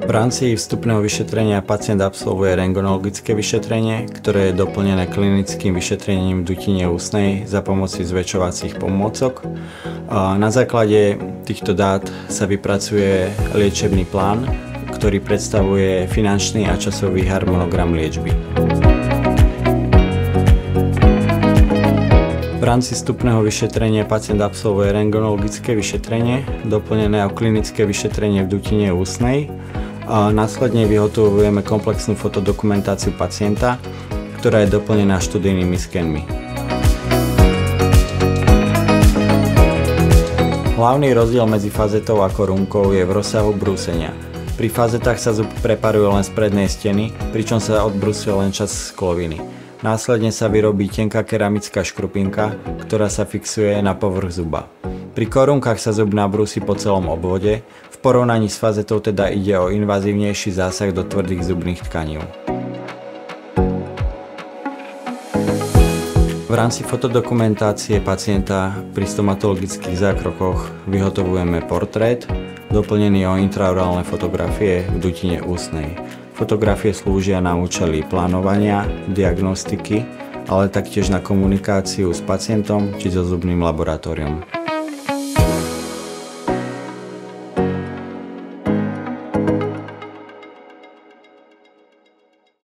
V rámci vstupného vyšetrenia pacient absolvuje rentgenologické vyšetrenie, ktoré je doplnené klinickým vyšetrením dutine ústnej za pomoci zväčšovacích pomôcok. Na základe týchto dát sa vypracuje liečebný plán, ktorý predstavuje finančný a časový harmonogram liečby. V rámci vstupného vyšetrenia pacient absolvuje rentgenologické vyšetrenie, doplnené o klinické vyšetrenie v dutine ústnej. A následne vyhotovujeme komplexnú fotodokumentáciu pacienta, ktorá je doplnená študijnými skenmi. Hlavný rozdiel medzi fazetou a korunkou je v rozsahu brúsenia. Pri fazetách sa zub preparuje len z prednej steny, pričom sa odbrúsuje len časť skloviny. Následne sa vyrobí tenká keramická škrupinka, ktorá sa fixuje na povrch zuba. Pri korunkách sa zub nabrúsi po celom obvode, v porovnaní s fazetou teda ide o invazívnejší zásah do tvrdých zubných tkanív. V rámci fotodokumentácie pacienta pri stomatologických zákrokoch vyhotovujeme portrét, doplnený o intraorálne fotografie v dutine ústnej. Fotografie slúžia na účely plánovania, diagnostiky, ale taktiež na komunikáciu s pacientom či so zubným laboratóriom.